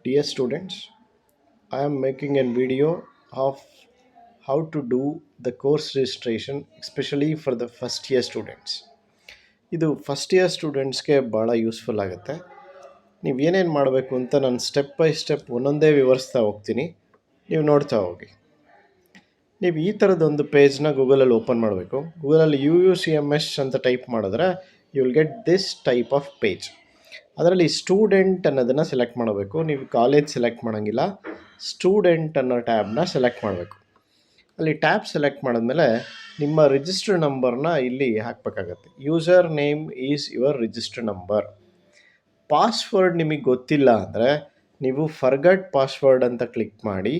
Dear students, I am making a video of how to do the course registration, especially for the first year students. ಇದು first year ಸ್ಟೂಡೆಂಟ್ಸ್ಗೆ ಭಾಳ useful ಆಗುತ್ತೆ. ನೀವು ಏನೇನು ಮಾಡಬೇಕು ಅಂತ ನಾನು ಸ್ಟೆಪ್ ಬೈ ಸ್ಟೆಪ್ ಒಂದೊಂದೇ ವಿವರಿಸ್ತಾ ಹೋಗ್ತೀನಿ. ನೀವು ನೋಡ್ತಾ ಹೋಗಿ. ನೀವು ಈ ಥರದೊಂದು ಪೇಜ್ನ ಗೂಗಲಲ್ಲಿ ಓಪನ್ ಮಾಡಬೇಕು. ಗೂಗಲಲ್ಲಿ UUCMS ಅಂತ ಟೈಪ್ ಮಾಡಿದ್ರೆ you will get this type of page. ಅದರಲ್ಲಿ ಸ್ಟೂಡೆಂಟ್ ಅನ್ನೋದನ್ನು ಸೆಲೆಕ್ಟ್ ಮಾಡಬೇಕು. ನೀವು ಕಾಲೇಜ್ ಸೆಲೆಕ್ಟ್ ಮಾಡೋಂಗಿಲ್ಲ, ಸ್ಟೂಡೆಂಟ್ ಅನ್ನೋ ಟ್ಯಾಬ್ನ ಸೆಲೆಕ್ಟ್ ಮಾಡಬೇಕು. ಅಲ್ಲಿ ಟ್ಯಾಬ್ ಸೆಲೆಕ್ಟ್ ಮಾಡಿದ್ಮೇಲೆ ನಿಮ್ಮ ರಿಜಿಸ್ಟರ್ ನಂಬರ್ನ ಇಲ್ಲಿ ಹಾಕಬೇಕಾಗತ್ತೆ. User name is your register number. Password ನಿಮಗೆ ಗೊತ್ತಿಲ್ಲ ಅಂದರೆ ನೀವು ಫರ್ಗಟ್ ಪಾಸ್ವರ್ಡ್ ಅಂತ ಕ್ಲಿಕ್ ಮಾಡಿ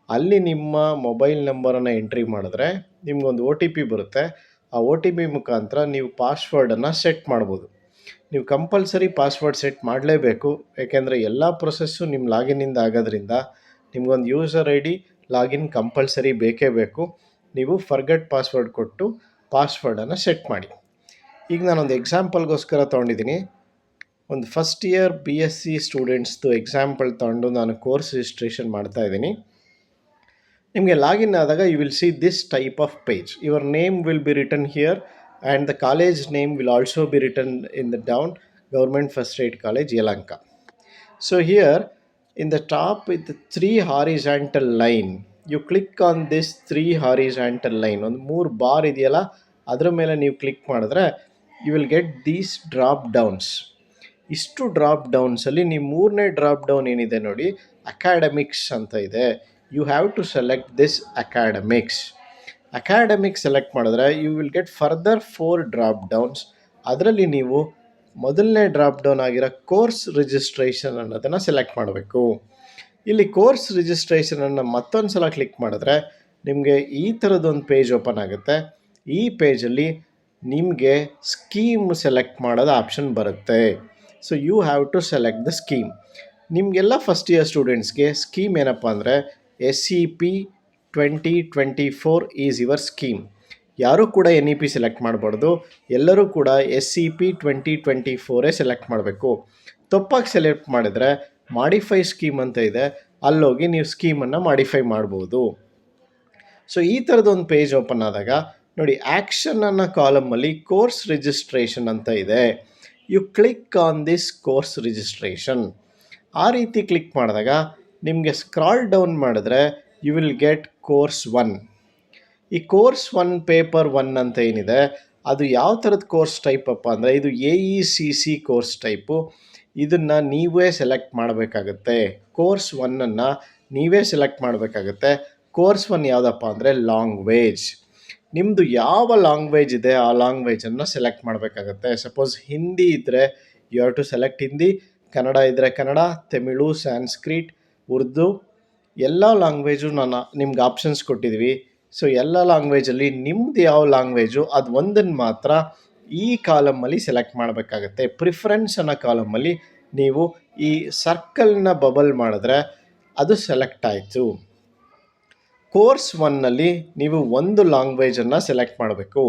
ಅಲ್ಲಿ ನಿಮ್ಮ ಮೊಬೈಲ್ ನಂಬರನ್ನು ಎಂಟ್ರಿ ಮಾಡಿದ್ರೆ ನಿಮಗೊಂದು OTP ಬರುತ್ತೆ. ಆ OTP ಮುಖಾಂತರ ನೀವು ಪಾಸ್ವರ್ಡನ್ನು ಸೆಟ್ ಮಾಡ್ಬೋದು. ನೀವು ಕಂಪಲ್ಸರಿ ಪಾಸ್ವರ್ಡ್ ಸೆಟ್ ಮಾಡಲೇಬೇಕು, ಏಕೆಂದರೆ ಎಲ್ಲ ಪ್ರೊಸೆಸ್ಸು ನಿಮ್ಮ ಲಾಗಿನ್ನಿಂದ ಆಗೋದ್ರಿಂದ ನಿಮಗೊಂದು ಯೂಸರ್ ID ಲಾಗಿನ್ ಕಂಪಲ್ಸರಿ ಬೇಕೇ ಬೇಕು. ನೀವು ಫರ್ಗಟ್ ಪಾಸ್ವರ್ಡ್ ಕೊಟ್ಟು ಪಾಸ್ವರ್ಡನ್ನು ಸೆಟ್ ಮಾಡಿ. ಈಗ ನಾನೊಂದು ಎಕ್ಸಾಂಪಲ್ಗೋಸ್ಕರ ತೊಗೊಂಡಿದ್ದೀನಿ. ಒಂದು ಫಸ್ಟ್ ಇಯರ್ BSc ಸ್ಟೂಡೆಂಟ್ಸ್ದು ಎಕ್ಸಾಂಪಲ್ ತೊಗೊಂಡು ನಾನು ಕೋರ್ಸ್ ರಿಜಿಸ್ಟ್ರೇಷನ್ ಮಾಡ್ತಾಯಿದ್ದೀನಿ. ನಿಮಗೆ ಲಾಗಿನ್ ಆದಾಗ you will see this type of page. Your name will be written here and the college name will also be written in the down, government first ಏಡ್ college Yelahanka. So here in the top with the 3 horizontal line, you click on this 3 horizontal line. ಒಂದು 3 bar ಇದೆಯಲ್ಲ ಅದರ ಮೇಲೆ ನೀವು click ಮಾಡಿದ್ರೆ you will get these drop downs. ಇಷ್ಟು drop ಡೌನ್ಸಲ್ಲಿ ನೀವು ಮೂರನೇ ಡ್ರಾಪ್ ಡೌನ್ ಏನಿದೆ ನೋಡಿ, ಅಕಾಡೆಮಿಕ್ಸ್ ಅಂತ ಇದೆ. You have to select this academics select ಮಾಡಿದ್ರೆ you will get further 4 drop downs. ಅದರಲ್ಲಿ ನೀವು ಮೊದಲನೇ ಡ್ರಾಪ್ ಡೌನ್ ಆಗಿರೋ ಕೋರ್ಸ್ ರಿಜಿಸ್ಟ್ರೇಷನ್ ಅನ್ನೋದನ್ನು ಸೆಲೆಕ್ಟ್ ಮಾಡಬೇಕು. ಇಲ್ಲಿ ಕೋರ್ಸ್ ರಿಜಿಸ್ಟ್ರೇಷನನ್ನು ಮತ್ತೊಂದು ಸಲ ಕ್ಲಿಕ್ ಮಾಡಿದ್ರೆ ನಿಮಗೆ ಈ ಥರದೊಂದು ಪೇಜ್ ಓಪನ್ ಆಗುತ್ತೆ. ಈ ಪೇಜಲ್ಲಿ ನಿಮಗೆ ಸ್ಕೀಮ್ ಸೆಲೆಕ್ಟ್ ಮಾಡೋದು ಆಪ್ಷನ್ ಬರುತ್ತೆ. So you have to select the scheme. ನಿಮಗೆಲ್ಲ ಫಸ್ಟ್ ಇಯರ್ ಸ್ಟೂಡೆಂಟ್ಸ್ಗೆ ಸ್ಕೀಮ್ ಏನಪ್ಪ ಅಂದರೆ SEP 2024 ಈಸ್ ಯುವರ್ ಸ್ಕೀಮ್. ಯಾರೂ ಕೂಡ NEP ಸೆಲೆಕ್ಟ್ ಮಾಡಬಾರ್ದು, ಎಲ್ಲರೂ ಕೂಡ SEP 2024 ಸೆಲೆಕ್ಟ್ ಮಾಡಬೇಕು. ತಪ್ಪಾಗಿ ಸೆಲೆಕ್ಟ್ ಮಾಡಿದರೆ ಮಾಡಿಫೈ ಸ್ಕೀಮ್ ಅಂತ ಇದೆ, ಅಲ್ಲೋಗಿ ನೀವು ಸ್ಕೀಮನ್ನು ಮಾಡಿಫೈ ಮಾಡ್ಬೋದು. ಸೊ ಈ ಥರದೊಂದು ಪೇಜ್ ಓಪನ್ ಆದಾಗ ನೋಡಿ, ಆ್ಯಕ್ಷನ್ ಅನ್ನೋ ಕಾಲಮಲ್ಲಿ ಕೋರ್ಸ್ ರಿಜಿಸ್ಟ್ರೇಷನ್ ಅಂತ ಇದೆ. You click on this course registration. ಆ ರೀತಿ ಕ್ಲಿಕ್ ಮಾಡಿದಾಗ ನಿಮಗೆ ಸ್ಕ್ರಾಲ್ ಡೌನ್ ಮಾಡಿದ್ರೆ ಯು ವಿಲ್ ಗೆಟ್ ಕೋರ್ಸ್ 1. ಈ ಕೋರ್ಸ್ 1 ಪೇಪರ್ 1 ಅಂತ ಏನಿದೆ ಅದು ಯಾವ ಥರದ ಕೋರ್ಸ್ ಟೈಪ್ ಅಪ್ಪ ಅಂದರೆ ಇದು AECC ಕೋರ್ಸ್ ಟೈಪು. ಇದನ್ನು ನೀವೇ ಸೆಲೆಕ್ಟ್ ಮಾಡಬೇಕಾಗತ್ತೆ. ಕೋರ್ಸ್ 1ಅನ್ನು ನೀವೇ ಸೆಲೆಕ್ಟ್ ಮಾಡಬೇಕಾಗತ್ತೆ. ಕೋರ್ಸ್ 1 ಯಾವುದಪ್ಪ ಅಂದರೆ ಲ್ಯಾಂಗ್ವೇಜ್. ನಿಮ್ಮದು ಯಾವ ಲ್ಯಾಂಗ್ವೇಜ್ ಇದೆ ಆ ಲ್ಯಾಂಗ್ವೇಜನ್ನು ಸೆಲೆಕ್ಟ್ ಮಾಡಬೇಕಾಗತ್ತೆ. ಸಪೋಸ್ ಹಿಂದಿ ಇದ್ದರೆ you have to select Hindi, Kannada ಇದ್ದರೆ ಕನ್ನಡ, ತಮಿಳು, ಸಾನ್ಸ್ಕ್ರಿಟ್, ಉರ್ದು ಎಲ್ಲ ಲ್ಯಾಂಗ್ವೇಜು ನಾನು ನಿಮ್ಗೆ ಆಪ್ಷನ್ಸ್ ಕೊಟ್ಟಿದ್ವಿ. ಸೊ ಎಲ್ಲ ಲ್ಯಾಂಗ್ವೇಜಲ್ಲಿ ನಿಮ್ದು ಯಾವ ಲ್ಯಾಂಗ್ವೇಜು ಅದು ಒಂದನ್ನು ಮಾತ್ರ ಈ ಕಾಲಮಲ್ಲಿ ಸೆಲೆಕ್ಟ್ ಮಾಡಬೇಕಾಗತ್ತೆ. ಪ್ರಿಫರೆನ್ಸ್ ಅನ್ನೋ ಕಾಲಮಲ್ಲಿ ನೀವು ಈ ಸರ್ಕಲ್ನ ಬಬಲ್ ಮಾಡಿದ್ರೆ ಅದು ಸೆಲೆಕ್ಟ್ ಆಯಿತು. ಕೋರ್ಸ್ 1ನಲ್ಲಿ ನೀವು ಒಂದು ಲ್ಯಾಂಗ್ವೇಜನ್ನು ಸೆಲೆಕ್ಟ್ ಮಾಡಬೇಕು.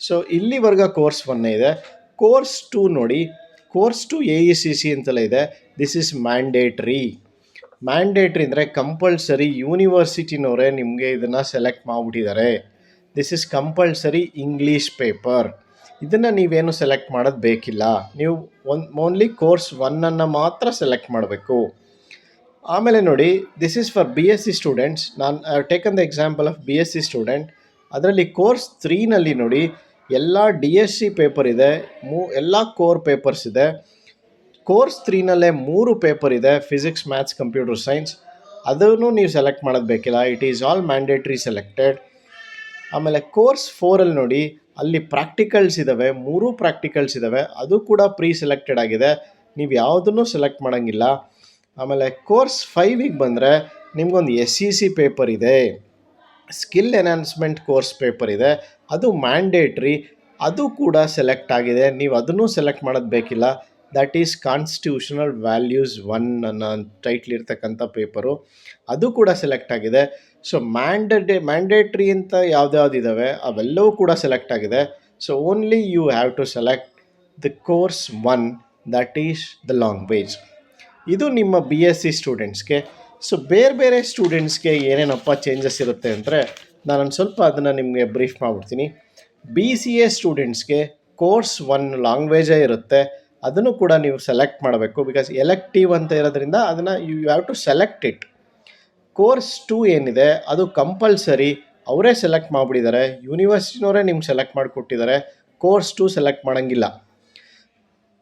ಸೊ ಇಲ್ಲಿವರೆಗೆ ಕೋರ್ಸ್ 1 ಇದೆ. ಕೋರ್ಸ್ 2 ನೋಡಿ, ಕೋರ್ಸ್ 2 AECC ಅಂತಲೇ ಇದೆ. ದಿಸ್ ಈಸ್ ಮ್ಯಾಂಡೇಟ್ರಿ ಅಂದರೆ ಕಂಪಲ್ಸರಿ ಯೂನಿವರ್ಸಿಟಿನವರೇ ನಿಮಗೆ ಇದನ್ನು ಸೆಲೆಕ್ಟ್ ಮಾಡಿಬಿಟ್ಟಿದ್ದಾರೆ. This is compulsory English paper. ಇದನ್ನು ನೀವೇನು ಸೆಲೆಕ್ಟ್ ಮಾಡೋದು ಬೇಕಿಲ್ಲ. ನೀವು ಓನ್ಲಿ ಕೋರ್ಸ್ 1ಅನ್ನು ಮಾತ್ರ ಸೆಲೆಕ್ಟ್ ಮಾಡಬೇಕು. ಆಮೇಲೆ ನೋಡಿ, this is for BSc students. ನಾನು I have taken the example of BSc student. ಅದರಲ್ಲಿ ಕೋರ್ಸ್ 3ನಲ್ಲಿ ನೋಡಿ ಎಲ್ಲ DSC ಪೇಪರ್ ಇದೆ, ಎಲ್ಲ ಕೋರ್ ಪೇಪರ್ಸ್ ಇದೆ. ಕೋರ್ಸ್ 3ನಲ್ಲೇ 3 ಪೇಪರ್ ಇದೆ, ಫಿಸಿಕ್ಸ್, ಮ್ಯಾಥ್ಸ್, ಕಂಪ್ಯೂಟರ್ ಸೈನ್ಸ್. ಅದನ್ನು ನೀವು ಸೆಲೆಕ್ಟ್ ಮಾಡೋದು ಬೇಕಿಲ್ಲ. It is all mandatory selected. ಆಮೇಲೆ ಕೋರ್ಸ್ 4ಅಲ್ಲಿ ನೋಡಿ, ಅಲ್ಲಿ ಪ್ರಾಕ್ಟಿಕಲ್ಸ್ ಇದ್ದಾವೆ, 3 ಪ್ರಾಕ್ಟಿಕಲ್ಸ್ ಇದ್ದಾವೆ, ಅದು ಕೂಡ ಪ್ರೀ ಸೆಲೆಕ್ಟೆಡ್ ಆಗಿದೆ. ನೀವು ಯಾವುದನ್ನು ಸೆಲೆಕ್ಟ್ ಮಾಡೋಂಗಿಲ್ಲ. ಆಮೇಲೆ ಕೋರ್ಸ್ 5ಗೆ ಬಂದರೆ ನಿಮಗೊಂದು SEC ಪೇಪರ್ ಇದೆ, ಸ್ಕಿಲ್ ಎನ್ಹಾನ್ಸ್ಮೆಂಟ್ ಕೋರ್ಸ್ ಪೇಪರ್ ಇದೆ, ಅದು ಮ್ಯಾಂಡೇಟ್ರಿ, ಅದು ಕೂಡ ಸೆಲೆಕ್ಟ್ ಆಗಿದೆ. ನೀವು ಅದನ್ನು ಸೆಲೆಕ್ಟ್ ಮಾಡೋದು ಬೇಕಿಲ್ಲ. ದಟ್ ಈಸ್ ಕಾನ್ಸ್ಟಿಟ್ಯೂಷನಲ್ ವ್ಯಾಲ್ಯೂಸ್ 1 ಅನ್ನೋ ಟೈಟ್ಲ್ ಇರ್ತಕ್ಕಂಥ ಪೇಪರು, ಅದು ಕೂಡ ಸೆಲೆಕ್ಟ್ ಆಗಿದೆ. ಸೊ ಮ್ಯಾಂಡೇಟ್ರಿ ಅಂತ ಯಾವುದ್ಯಾವುದಿದ್ದಾವೆ ಅವೆಲ್ಲವೂ ಕೂಡ ಸೆಲೆಕ್ಟ್ ಆಗಿದೆ. So only you have to select the course 1, that is the language. ಇದು ನಿಮ್ಮ BSc ಸ್ಟೂಡೆಂಟ್ಸ್ಗೆ. ಸೊ ಬೇರೆ ಬೇರೆ ಸ್ಟೂಡೆಂಟ್ಸ್ಗೆ ಏನೇನಪ್ಪ ಚೇಂಜಸ್ ಇರುತ್ತೆ ಅಂದರೆ ನಾನೊಂದು ಸ್ವಲ್ಪ ಅದನ್ನು ನಿಮಗೆ ಬ್ರೀಫ್ ಮಾಡಿಬಿಡ್ತೀನಿ. BCA ಸ್ಟೂಡೆಂಟ್ಸ್ಗೆ ಕೋರ್ಸ್ 1 ಲ್ಯಾಂಗ್ವೇಜೇ ಇರುತ್ತೆ, ಅದನ್ನು ಕೂಡ ನೀವು ಸೆಲೆಕ್ಟ್ ಮಾಡಬೇಕು. ಬಿಕಾಸ್ ಎಲೆಕ್ಟಿವ್ ಅಂತ ಇರೋದ್ರಿಂದ ಅದನ್ನು you have to select it. Course 2 ಏನಿದೆ ಅದು ಕಂಪಲ್ಸರಿ, ಅವರೇ ಸೆಲೆಕ್ಟ್ ಮಾಡಿಬಿಟ್ಟಿದ್ದಾರೆ, ಯೂನಿವರ್ಸಿಟಿನವರೇ ನಿಮ್ಗೆ ಸೆಲೆಕ್ಟ್ ಮಾಡಿಕೊಟ್ಟಿದ್ದಾರೆ. ಕೋರ್ಸ್ 2 ಸೆಲೆಕ್ಟ್ ಮಾಡೋಂಗಿಲ್ಲ.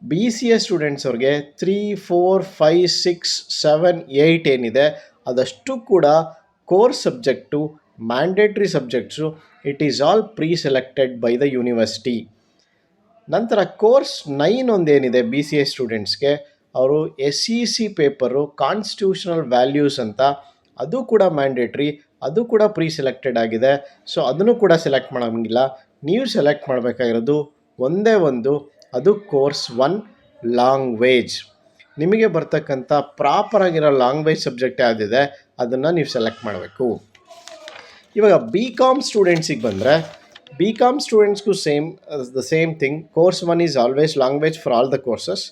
BCA ಸ್ಟೂಡೆಂಟ್ಸ್ ಅವ್ರಿಗೆ 3, 4, 5, 6, 7, 8 ಏನಿದೆ ಅದಷ್ಟು ಕೂಡ course subject, mandatory subjects, it is all pre selected by the university. ನಂತರ ಕೋರ್ಸ್ 9 ಒಂದೇನಿದೆ BCA ಸ್ಟೂಡೆಂಟ್ಸ್ಗೆ, ಅವರು SEC ಪೇಪರು ಕಾನ್ಸ್ಟಿಟ್ಯೂಷನಲ್ ವ್ಯಾಲ್ಯೂಸ್ ಅಂತ, ಅದು ಕೂಡ ಮ್ಯಾಂಡೇಟ್ರಿ, ಅದು ಕೂಡ ಪ್ರೀ ಸೆಲೆಕ್ಟೆಡ್ ಆಗಿದೆ. ಸೊ ಅದನ್ನು ಕೂಡ ಸೆಲೆಕ್ಟ್ ಮಾಡೋಂಗಿಲ್ಲ. ನೀವು ಸೆಲೆಕ್ಟ್ ಮಾಡಬೇಕಾಗಿರೋದು ಒಂದೇ ಒಂದು, ಅದು ಕೋರ್ಸ್ 1 ಲ್ಯಾಂಗ್ವೇಜ್. ನಿಮಗೆ ಬರ್ತಕ್ಕಂಥ ಪ್ರಾಪರಾಗಿರೋ ಲ್ಯಾಂಗ್ವೇಜ್ ಸಬ್ಜೆಕ್ಟ್ ಯಾವುದಿದೆ ಅದನ್ನು ನೀವು ಸೆಲೆಕ್ಟ್ ಮಾಡಬೇಕು. ಇವಾಗ BCom ಸ್ಟೂಡೆಂಟ್ಸಿಗೆ ಬಂದರೆ, BCom ಸ್ಟೂಡೆಂಟ್ಸ್ಗೂ the same thing. Course 1 is always language for all the courses.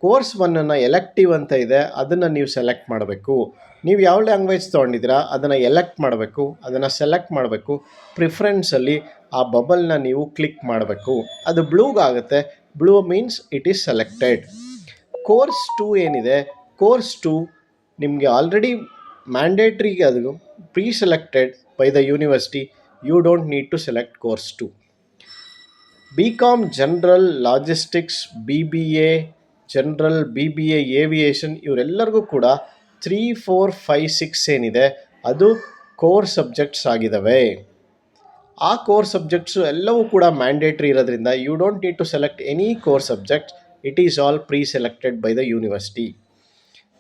Course 1 elective ಅಂತ ಇದೆ, ಅದನ್ನು ನೀವು ಸೆಲೆಕ್ಟ್ ಮಾಡಬೇಕು. ನೀವು ಯಾವ ಲ್ಯಾಂಗ್ವೇಜ್ ತೊಗೊಂಡಿದ್ದೀರಾ ಅದನ್ನು ಎಲೆಕ್ಟ್ ಮಾಡಬೇಕು, ಅದನ್ನು ಸೆಲೆಕ್ಟ್ ಮಾಡಬೇಕು. ಪ್ರಿಫರೆನ್ಸಲ್ಲಿ ಆ ಬಬಲ್ನ ನೀವು ಕ್ಲಿಕ್ ಮಾಡಬೇಕು, ಅದು ಬ್ಲೂಗಾಗುತ್ತೆ. Blue means it is selected. Course 2 ಏನಿದೆ, ಕೋರ್ಸ್ 2 ನಿಮಗೆ ಆಲ್ರೆಡಿ ಮ್ಯಾಂಡೇಟ್ರಿಗೆ ಅದು pre selected by the university. You don't need to select course 2. BCom general, logistics, BBA general, BBA aviation, ಇವರೆಲ್ಲರಿಗೂ ಕೂಡ 3, 4, 5, 6 ಏನಿದೆ ಅದು ಕೋರ್ ಸಬ್ಜೆಕ್ಟ್ಸ್ ಆಗಿದ್ದಾವೆ. ಆ ಕೋರ್ ಸಬ್ಜೆಕ್ಟ್ಸು ಎಲ್ಲವೂ ಕೂಡ ಮ್ಯಾಂಡೇಟ್ರಿ ಇರೋದ್ರಿಂದ you don't need to select any core subject, it is all pre selected by the university.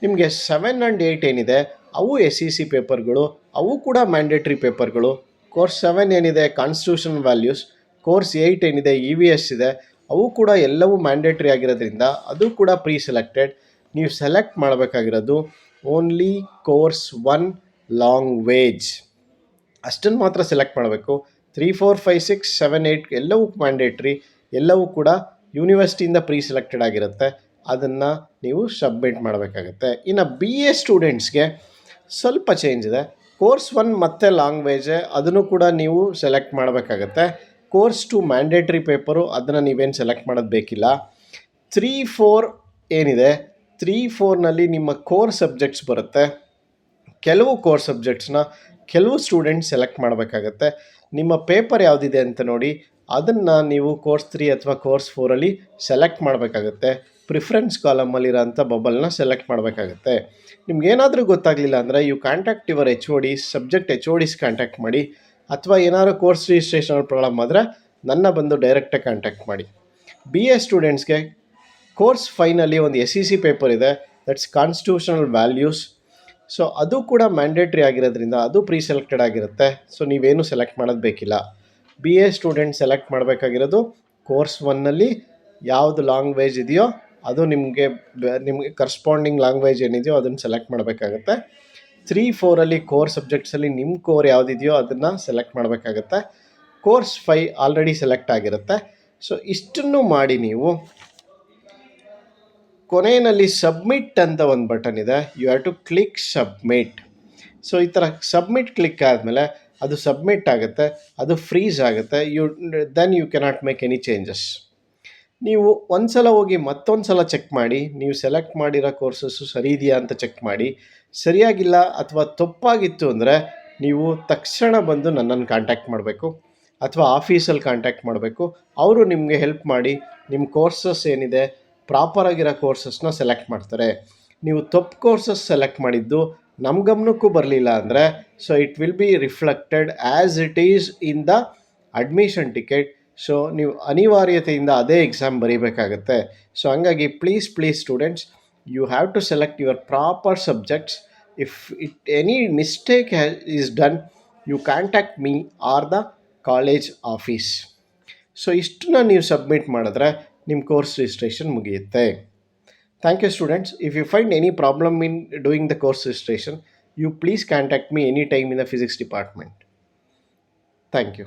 ನಿಮಗೆ 7 and 8 ಏನಿದೆ ಅವು SEC ಪೇಪರ್ಗಳು, ಅವು ಕೂಡ ಮ್ಯಾಂಡೇಟ್ರಿ ಪೇಪರ್ಗಳು. ಕೋರ್ಸ್ 7 ಏನಿದೆ ಕಾನ್ಸ್ಟಿಟ್ಯೂಷನ್ ವ್ಯಾಲ್ಯೂಸ್, ಕೋರ್ಸ್ 8 ಏನಿದೆ EVS ಇದೆ, ಅವು ಕೂಡ ಎಲ್ಲವೂ ಮ್ಯಾಂಡೇಟ್ರಿ ಆಗಿರೋದ್ರಿಂದ ಅದು ಕೂಡ ಪ್ರೀ ಸೆಲೆಕ್ಟೆಡ್. ನೀವು ಸೆಲೆಕ್ಟ್ ಮಾಡಬೇಕಾಗಿರೋದು ಓನ್ಲಿ ಕೋರ್ಸ್ 1 ಲ್ಯಾಂಗ್ವೇಜ್, ಅಷ್ಟನ್ನು ಮಾತ್ರ ಸೆಲೆಕ್ಟ್ ಮಾಡಬೇಕು. 3, 4, 5, 6, 7, 8 ಎಲ್ಲವೂ ಮ್ಯಾಂಡೇಟ್ರಿ, ಎಲ್ಲವೂ ಕೂಡ ಯೂನಿವರ್ಸಿಟಿಯಿಂದ ಪ್ರೀ ಸೆಲೆಕ್ಟೆಡ್ ಆಗಿರುತ್ತೆ, ಅದನ್ನು ನೀವು ಸಬ್ಮಿಟ್ ಮಾಡಬೇಕಾಗತ್ತೆ. ಇನ್ನು BA ಸ್ಟೂಡೆಂಟ್ಸ್ಗೆ ಸ್ವಲ್ಪ ಚೇಂಜ್ ಇದೆ. ಕೋರ್ಸ್ 1 ಮತ್ತು ಲ್ಯಾಂಗ್ವೇಜೇ, ಅದನ್ನು ಕೂಡ ನೀವು ಸೆಲೆಕ್ಟ್ ಮಾಡಬೇಕಾಗತ್ತೆ. ಕೋರ್ಸ್ 2 ಮ್ಯಾಂಡೇಟ್ರಿ ಪೇಪರು, ಅದನ್ನು ನೀವೇನು ಸೆಲೆಕ್ಟ್ ಮಾಡೋದು ಬೇಕಿಲ್ಲ. 3, 4 ಏನಿದೆ, 3, 4ನಲ್ಲಿ ನಿಮ್ಮ ಕೋರ್ ಸಬ್ಜೆಕ್ಟ್ಸ್ ಬರುತ್ತೆ. ಕೆಲವು ಕೋರ್ ಸಬ್ಜೆಕ್ಟ್ಸ್ನ ಕೆಲವು ಸ್ಟೂಡೆಂಟ್ಸ್ ಸೆಲೆಕ್ಟ್ ಮಾಡಬೇಕಾಗತ್ತೆ. ನಿಮ್ಮ ಪೇಪರ್ ಯಾವುದಿದೆ ಅಂತ ನೋಡಿ ಅದನ್ನು ನೀವು ಕೋರ್ಸ್ 3 ಅಥವಾ ಕೋರ್ಸ್ 4ಅಲ್ಲಿ ಸೆಲೆಕ್ಟ್ ಮಾಡಬೇಕಾಗತ್ತೆ. ಪ್ರಿಫರೆನ್ಸ್ ಕಾಲಮಲ್ಲಿರೋಂಥ ಬಬಲ್ನ ಸೆಲೆಕ್ಟ್ ಮಾಡಬೇಕಾಗತ್ತೆ. ನಿಮ್ಗೇನಾದರೂ ಗೊತ್ತಾಗಲಿಲ್ಲ ಅಂದರೆ you contact your HODs, subject HODs contact ಮಾಡಿ, ಅಥವಾ ಏನಾದರೂ ಕೋರ್ಸ್ ರಿಜಿಸ್ಟ್ರೇಷನ್ ಪ್ರಾಬ್ಲಮ್ ಆದರೆ ನನ್ನ ಬಂದು ಡೈರೆಕ್ಟಾಗಿ ಕಾಂಟ್ಯಾಕ್ಟ್ ಮಾಡಿ. BA ಸ್ಟೂಡೆಂಟ್ಸ್ಗೆ ಕೋರ್ಸ್ 5ನಲ್ಲಿ ಒಂದು SEC ಪೇಪರ್ ಇದೆ, ದಟ್ಸ್ ಕಾನ್ಸ್ಟಿಟ್ಯೂಷನಲ್ ವ್ಯಾಲ್ಯೂಸ್. ಸೊ ಅದು ಕೂಡ ಮ್ಯಾಂಡೇಟ್ರಿ ಆಗಿರೋದ್ರಿಂದ ಅದು ಪ್ರೀ ಸೆಲೆಕ್ಟೆಡ್ ಆಗಿರುತ್ತೆ. ಸೊ ನೀವೇನು ಸೆಲೆಕ್ಟ್ ಮಾಡೋದು ಬೇಕಿಲ್ಲ. BA ಸ್ಟೂಡೆಂಟ್ ಸೆಲೆಕ್ಟ್ ಮಾಡಬೇಕಾಗಿರೋದು ಕೋರ್ಸ್ 1ನಲ್ಲಿ ಯಾವುದು ಲ್ಯಾಂಗ್ವೇಜ್ ಇದೆಯೋ ಅದು ನಿಮಗೆ ಕರೆಸ್ಪಾಂಡಿಂಗ್ ಲ್ಯಾಂಗ್ವೇಜ್ ಏನಿದೆಯೋ ಅದನ್ನು ಸೆಲೆಕ್ಟ್ ಮಾಡಬೇಕಾಗತ್ತೆ. 3, 4ಅಲ್ಲಿ ಕೋರ್ ಸಬ್ಜೆಕ್ಟ್ಸಲ್ಲಿ ನಿಮ್ಮ ಕೋರ್ ಯಾವುದಿದೆಯೋ ಅದನ್ನು ಸೆಲೆಕ್ಟ್ ಮಾಡಬೇಕಾಗತ್ತೆ. ಕೋರ್ಸ್ 5 ಆಲ್ರೆಡಿ ಸೆಲೆಕ್ಟ್ ಆಗಿರುತ್ತೆ. ಸೊ ಇಷ್ಟನ್ನು ಮಾಡಿ ನೀವು ಕೊನೆಯಲ್ಲಿ ಸಬ್ಮಿಟ್ ಅಂತ ಒಂದು ಬಟನ್ ಇದೆ, you have to click submit. So ಈ ಥರ ಸಬ್ಮಿಟ್ ಕ್ಲಿಕ್ ಆದಮೇಲೆ ಅದು ಸಬ್ಮಿಟ್ ಆಗುತ್ತೆ, ಅದು ಫ್ರೀಸ್ ಆಗುತ್ತೆ. Then you cannot make any changes. ನೀವು ಒಂದು ಸಲ ಹೋಗಿ ಮತ್ತೊಂದು ಸಲ ಚೆಕ್ ಮಾಡಿ, ನೀವು ಸೆಲೆಕ್ಟ್ ಮಾಡಿರೋ ಕೋರ್ಸಸ್ಸು ಸರಿ ಇದೆಯಾ ಅಂತ ಚೆಕ್ ಮಾಡಿ. ಸರಿಯಾಗಿಲ್ಲ ಅಥವಾ ತಪ್ಪಾಗಿತ್ತು ಅಂದರೆ ನೀವು ತಕ್ಷಣ ಬಂದು ನನ್ನನ್ನು ಕಾಂಟ್ಯಾಕ್ಟ್ ಮಾಡಬೇಕು ಅಥವಾ ಆಫೀಸಲ್ಲಿ ಕಾಂಟ್ಯಾಕ್ಟ್ ಮಾಡಬೇಕು. ಅವರು ನಿಮಗೆ ಹೆಲ್ಪ್ ಮಾಡಿ ನಿಮ್ಮ ಕೋರ್ಸಸ್ ಏನಿದೆ ಪ್ರಾಪರಾಗಿರೋ ಕೋರ್ಸಸ್ನ ಸೆಲೆಕ್ಟ್ ಮಾಡ್ತಾರೆ. ನೀವು ತಪ್ಪು ಕೋರ್ಸಸ್ ಸೆಲೆಕ್ಟ್ ಮಾಡಿದ್ದು ನಮ್ಮ ಗಮನಕ್ಕೂ ಬರಲಿಲ್ಲ ಅಂದರೆ so it will be reflected as it is in the admission ticket. So ನೀವು ಅನಿವಾರ್ಯತೆಯಿಂದ ಅದೇ ಎಕ್ಸಾಮ್ ಬರೀಬೇಕಾಗತ್ತೆ. ಸೊ ಹಂಗಾಗಿ please students, you have to select your proper subjects. If any mistake is done, you contact me or the college office. So ಇಷ್ಟನ್ನ ನೀವು submit ಮಾಡಿದ್ರೆ ನಿಮ್ಮ course registration ಮುಗಿಯುತ್ತೆ. Thank you students. If you find any problem in doing the course registration, you please contact me anytime in the physics department. Thank you.